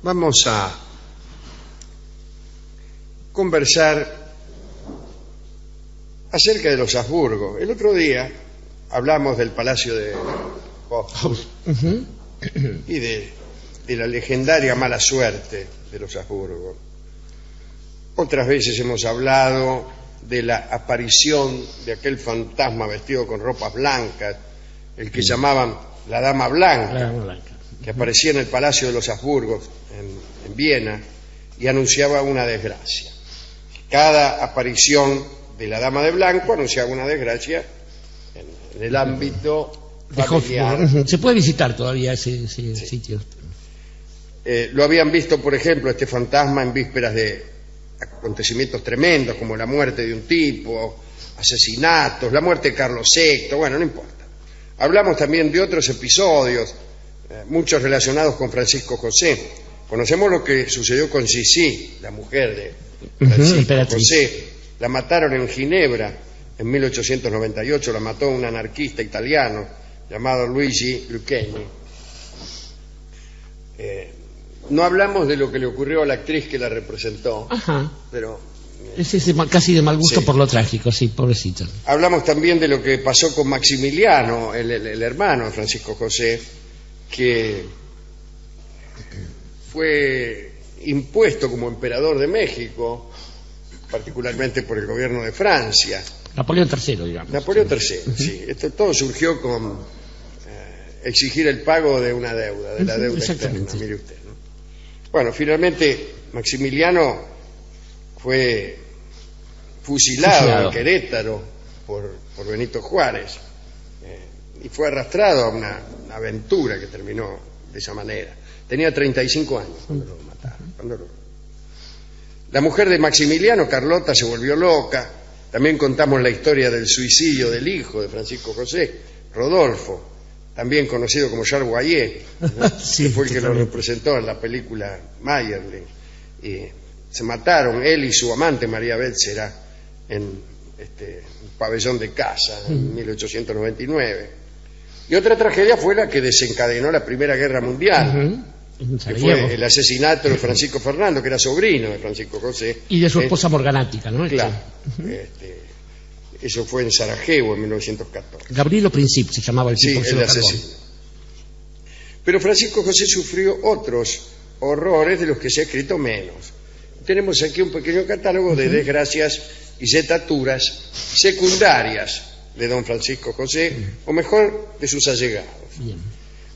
Vamos a conversar acerca de los Habsburgo. El otro día hablamos del Palacio de Hohenzollern y de la legendaria mala suerte de los Habsburgo. Otras veces hemos hablado de la aparición de aquel fantasma vestido con ropas blancas, el que llamaban la Dama Blanca, que aparecía en el Palacio de los Habsburgo en Viena y anunciaba una desgracia. Cada aparición de la Dama de Blanco anunciaba una desgracia en el ámbito familiar. Se puede visitar todavía ese sitio. Lo habían visto, por ejemplo, este fantasma en vísperas de acontecimientos tremendos como la muerte de un tipo, asesinatos, la muerte de Carlos VI, bueno, no importa. Hablamos también de otros episodios, muchos relacionados con Francisco José. Conocemos lo que sucedió con Sissi, la mujer de Francisco José. La mataron en Ginebra en 1898, la mató un anarquista italiano llamado Luigi Lucchini. No hablamos de lo que le ocurrió a la actriz que la representó, pero... Ese es casi de mal gusto, sí, por lo trágico, sí, pobrecito. Hablamos también de lo que pasó con Maximiliano, el hermano de Francisco José, que fue impuesto como emperador de México, particularmente por el gobierno de Francia. Napoleón III, digamos. Napoleón III, sí. Esto todo surgió con exigir el pago de una deuda, de la deuda externa, mire usted, ¿no? Bueno, finalmente Maximiliano fue fusilado en Querétaro por Benito Juárez y fue arrastrado a una aventura que terminó de esa manera. Tenía 35 años cuando lo mataron. La mujer de Maximiliano, Carlota, se volvió loca. También contamos la historia del suicidio del hijo de Francisco José, Rodolfo, también conocido como Charles Boyer, ¿no? Sí, que fue el que lo representó en la película Mayerling. Y se mataron él y su amante María Bétzera en un pabellón de casa en 1899. Y otra tragedia fue la que desencadenó la Primera Guerra Mundial, que fue el asesinato de Francisco Fernando, que era sobrino de Francisco José. Y de su esposa Morganática, ¿no? Claro. Eso fue en Sarajevo en 1914. Gabrielo Princip se llamaba el tipo. Sí, el asesino. Pero Francisco José sufrió otros horrores de los que se ha escrito menos. Tenemos aquí un pequeño catálogo de desgracias y setaturas secundarias de don Francisco José, o mejor, de sus allegados. Bien.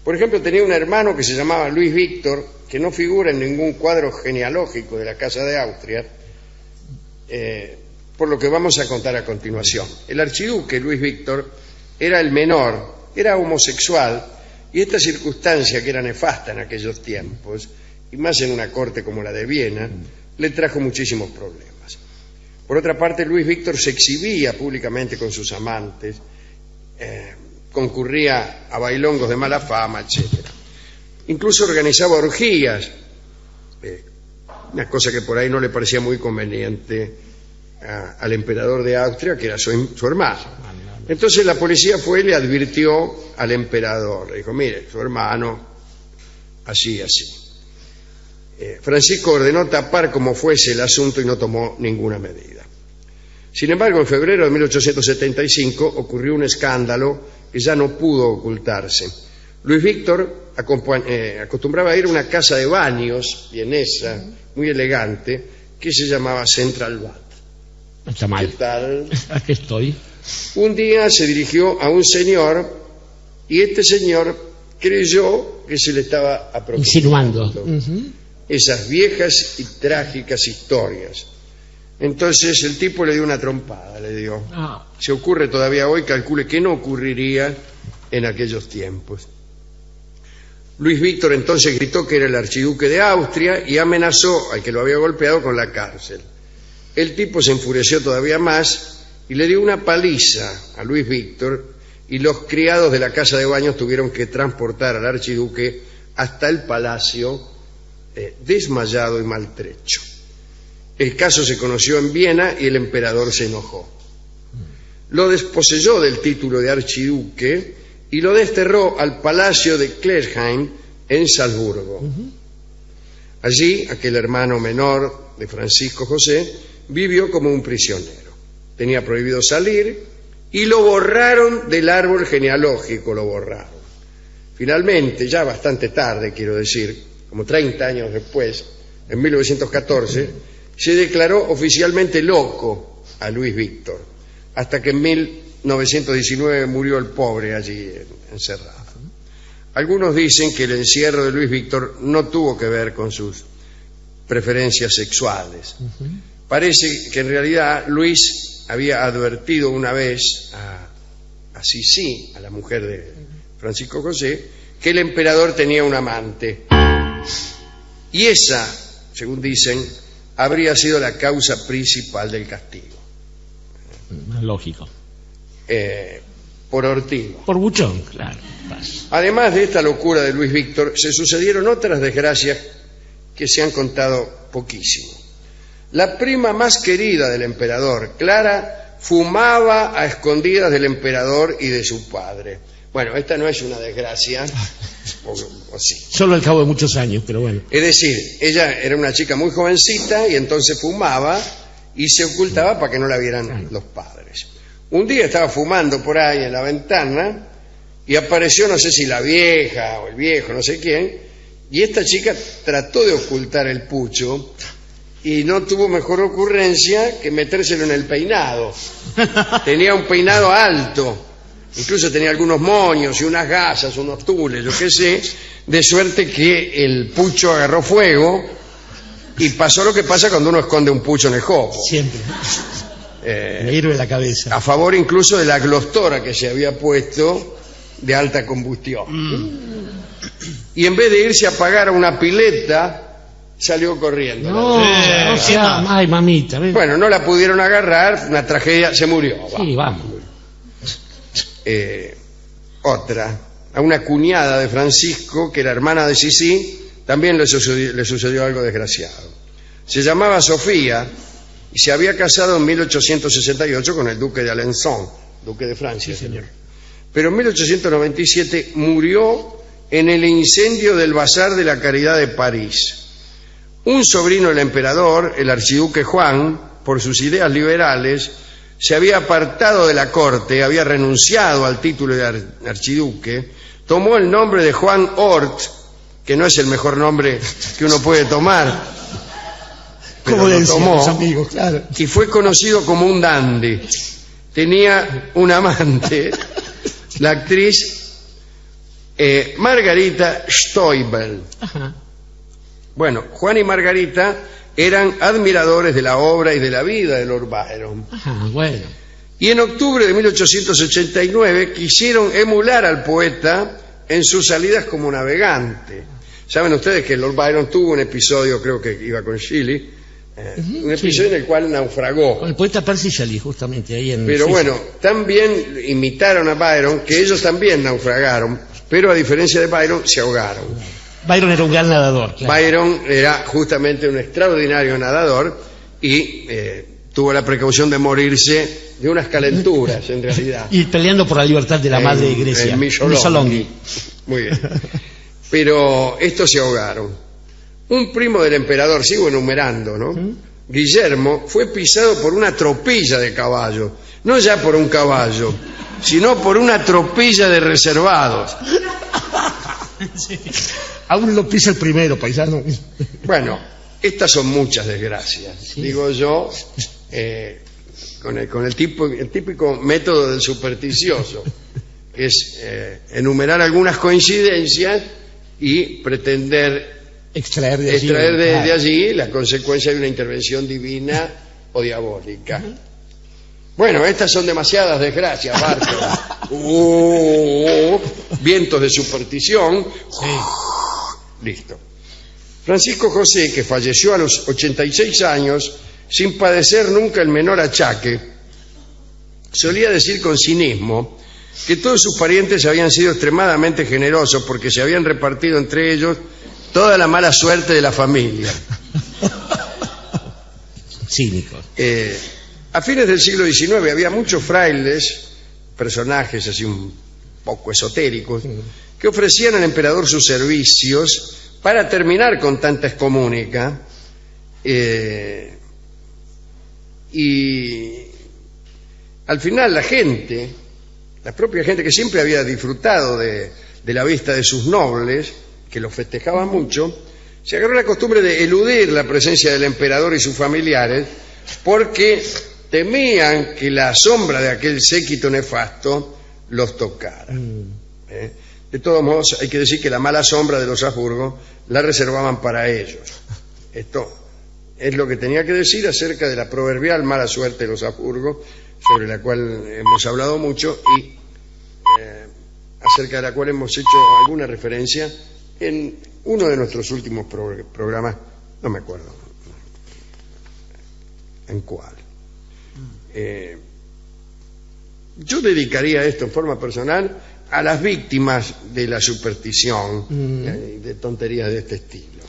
Por ejemplo, tenía un hermano que se llamaba Luis Víctor, que no figura en ningún cuadro genealógico de la Casa de Austria, por lo que vamos a contar a continuación. El archiduque Luis Víctor era el menor, era homosexual, y esta circunstancia, que era nefasta en aquellos tiempos, y más en una corte como la de Viena, le trajo muchísimos problemas. Por otra parte, Luis Víctor se exhibía públicamente con sus amantes, concurría a bailongos de mala fama, etc. Incluso organizaba orgías, una cosa que por ahí no le parecía muy conveniente al emperador de Austria, que era su hermano. Entonces la policía fue y le advirtió al emperador, le dijo: mire, su hermano, así. Francisco ordenó tapar como fuese el asunto y no tomó ninguna medida. Sin embargo, en febrero de 1875 ocurrió un escándalo que ya no pudo ocultarse. Luis Víctor acostumbraba a ir a una casa de baños vienesa, muy elegante, que se llamaba Central Bad. Está mal. ¿Qué tal? Aquí estoy. Un día se dirigió a un señor y este señor creyó que se le estaba insinuando esas viejas y trágicas historias. Entonces el tipo le dio una trompada, le dio. Se ocurre todavía hoy, calcule que no ocurriría en aquellos tiempos. Luis Víctor entonces gritó que era el archiduque de Austria y amenazó al que lo había golpeado con la cárcel. El tipo se enfureció todavía más y le dio una paliza a Luis Víctor, y los criados de la casa de baños tuvieron que transportar al archiduque hasta el palacio desmayado y maltrecho. El caso se conoció en Viena y el emperador se enojó. Lo desposeyó del título de archiduque y lo desterró al palacio de Klersheim en Salzburgo. Allí, aquel hermano menor de Francisco José vivió como un prisionero. Tenía prohibido salir y lo borraron del árbol genealógico, lo borraron. Finalmente, ya bastante tarde, quiero decir, como 30 años después, en 1914, se declaró oficialmente loco a Luis Víctor, hasta que en 1919 murió el pobre allí encerrado. Algunos dicen que el encierro de Luis Víctor no tuvo que ver con sus preferencias sexuales. Parece que en realidad Luis había advertido una vez a Sisi, a la mujer de Francisco José, que el emperador tenía un amante. Y esa, según dicen, habría sido la causa principal del castigo. Lógico. Por ortigo. Por buchón, claro. Además de esta locura de Luis Víctor, se sucedieron otras desgracias que se han contado poquísimo. La prima más querida del emperador, Clara, fumaba a escondidas del emperador y de su padre. Bueno, esta no es una desgracia, o sí. Solo al cabo de muchos años, pero bueno. Es decir, ella era una chica muy jovencita y entonces fumaba y se ocultaba para que no la vieran los padres. Un día estaba fumando por ahí en la ventana y apareció, no sé si la vieja o el viejo, no sé quién, y esta chica trató de ocultar el pucho y no tuvo mejor ocurrencia que metérselo en el peinado. Tenía un peinado alto, incluso tenía algunos moños y unas gasas, unos tules, yo qué sé, de suerte que el pucho agarró fuego y pasó lo que pasa cuando uno esconde un pucho en el jopo. Siempre. Me hierve la cabeza. A favor incluso de la glostora que se había puesto de alta combustión. Y en vez de irse a pagar a una pileta, salió corriendo. Ay, mamita. Bueno, no la pudieron agarrar, una tragedia, se murió. Sí, vamos. Otra, a una cuñada de Francisco, que era hermana de Sisi, también le sucedió algo desgraciado. Se llamaba Sofía y se había casado en 1868 con el duque de Alençon, duque de Francia, sí, señor. Pero en 1897 murió en el incendio del Bazar de la Caridad de París. Un sobrino del emperador, el archiduque Juan, por sus ideas liberales, se había apartado de la corte, había renunciado al título de archiduque, tomó el nombre de Juan Hort, que no es el mejor nombre que uno puede tomar, pero lo tomó, amigos, claro. Y fue conocido como un dandy. Tenía un amante, la actriz Margarita Stoibel. Ajá. Bueno, Juan y Margarita eran admiradores de la obra y de la vida de Lord Byron. Ajá, bueno. Y en octubre de 1889 quisieron emular al poeta en sus salidas como navegante. Saben ustedes que Lord Byron tuvo un episodio, creo que iba con Shelley, un episodio en el cual naufragó. Con el poeta Percy Shelley, justamente ahí en Pero Suiza. bueno, también imitaron a Byron, que ellos también naufragaron, pero a diferencia de Byron, se ahogaron. Byron era un gran nadador. Claro. Byron era justamente un extraordinario nadador y tuvo la precaución de morirse de unas calenturas, en realidad. Y peleando por la libertad de la madre de Grecia. En Missolonghi. Muy bien. Pero estos se ahogaron. Un primo del emperador, sigo enumerando, ¿no? Guillermo fue pisado por una tropilla de caballos. No ya por un caballo, sino por una tropilla de reservados. Sí. Aún lo pisa el primero, paisano. Bueno, estas son muchas desgracias, sí. Digo yo, con el típico método del supersticioso, que es enumerar algunas coincidencias y pretender extraer de allí la consecuencia de una intervención divina o diabólica. Bueno, estas son demasiadas desgracias, Barco. Vientos de superstición. Sí. Listo. Francisco José, que falleció a los 86 años sin padecer nunca el menor achaque, solía decir con cinismo que todos sus parientes habían sido extremadamente generosos porque se habían repartido entre ellos toda la mala suerte de la familia. Cínico. A fines del siglo XIX había muchos frailes, personajes así un poco esotéricos, que ofrecían al emperador sus servicios para terminar con tanta excomunica, y al final la propia gente que siempre había disfrutado de la vista de sus nobles, que los festejaban mucho, se agarró la costumbre de eludir la presencia del emperador y sus familiares porque temían que la sombra de aquel séquito nefasto los tocara. De todos modos, hay que decir que la mala sombra de los Habsburgo la reservaban para ellos. Esto es lo que tenía que decir acerca de la proverbial mala suerte de los Habsburgo, sobre la cual hemos hablado mucho y acerca de la cual hemos hecho alguna referencia en uno de nuestros últimos programas, no me acuerdo en cuál. Yo dedicaría esto en forma personal a las víctimas de la superstición, de tonterías de este estilo.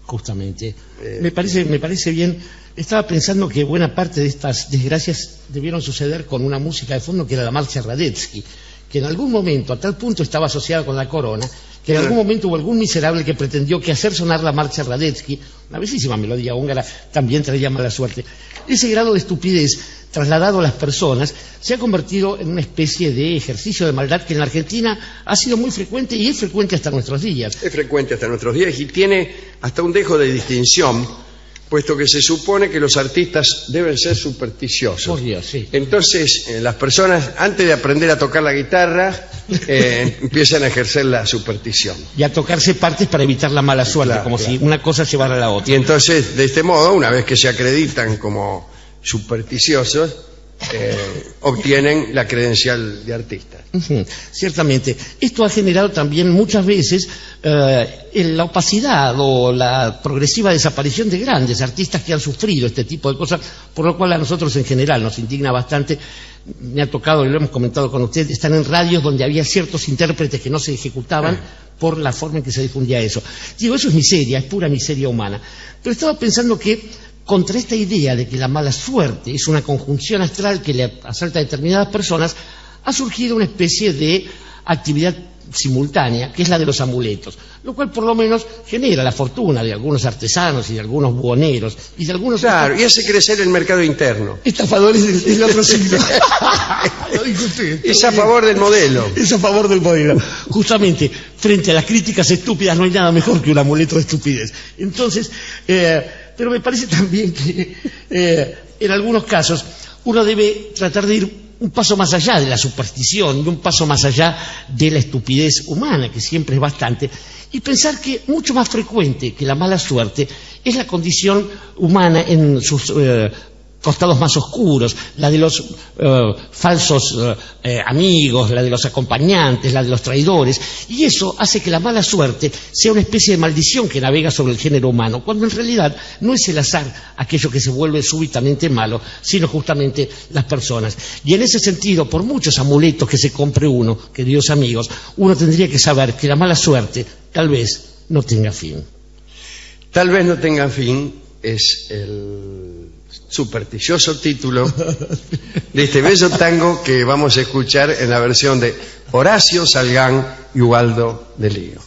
Justamente. Me parece bien. Estaba pensando que buena parte de estas desgracias debieron suceder con una música de fondo que era la marcha Radetzky, que en algún momento, a tal punto estaba asociada con la corona, que en algún momento hubo algún miserable que pretendió que hacer sonar la marcha Radetzky, una bellísima melodía húngara, también traía mala suerte. Ese grado de estupidez trasladado a las personas se ha convertido en una especie de ejercicio de maldad que en la Argentina ha sido muy frecuente y es frecuente hasta nuestros días. Es frecuente hasta nuestros días y tiene hasta un dejo de distinción, puesto que se supone que los artistas deben ser supersticiosos. Por Dios, sí. Entonces, las personas, antes de aprender a tocar la guitarra, empiezan a ejercer la superstición. Y a tocarse partes para evitar la mala suerte, claro, si una cosa llevara a la otra. Y entonces, de este modo, una vez que se acreditan como supersticiosos, obtienen la credencial de artista. Ciertamente. Esto ha generado también muchas veces la opacidad o la progresiva desaparición de grandes artistas que han sufrido este tipo de cosas, por lo cual a nosotros en general nos indigna bastante. Me ha tocado, y lo hemos comentado con usted, están en radios donde había ciertos intérpretes que no se ejecutaban por la forma en que se difundía eso. Digo, eso es miseria, es pura miseria humana. Pero estaba pensando que contra esta idea de que la mala suerte es una conjunción astral que le asalta a determinadas personas, ha surgido una especie de actividad simultánea, que es la de los amuletos, lo cual por lo menos genera la fortuna de algunos artesanos y de algunos buhoneros y de algunos... Claro, y hace crecer el mercado interno. Estafadores del otro siglo. Lo dijo usted. Es a favor del modelo. Es a favor del modelo. Justamente, frente a las críticas estúpidas no hay nada mejor que un amuleto de estupidez. Entonces... pero me parece también que en algunos casos uno debe tratar de ir un paso más allá de la superstición y un paso más allá de la estupidez humana, que siempre es bastante, y pensar que mucho más frecuente que la mala suerte es la condición humana en sus costados más oscuros, la de los falsos amigos, la de los acompañantes, la de los traidores, y eso hace que la mala suerte sea una especie de maldición que navega sobre el género humano, cuando en realidad no es el azar aquello que se vuelve súbitamente malo, sino justamente las personas. Y en ese sentido, por muchos amuletos que se compre uno, queridos amigos, uno tendría que saber que la mala suerte tal vez no tenga fin. Tal vez no tenga fin es el supersticioso título de este bello tango que vamos a escuchar en la versión de Horacio Salgán y Ubaldo de Lío.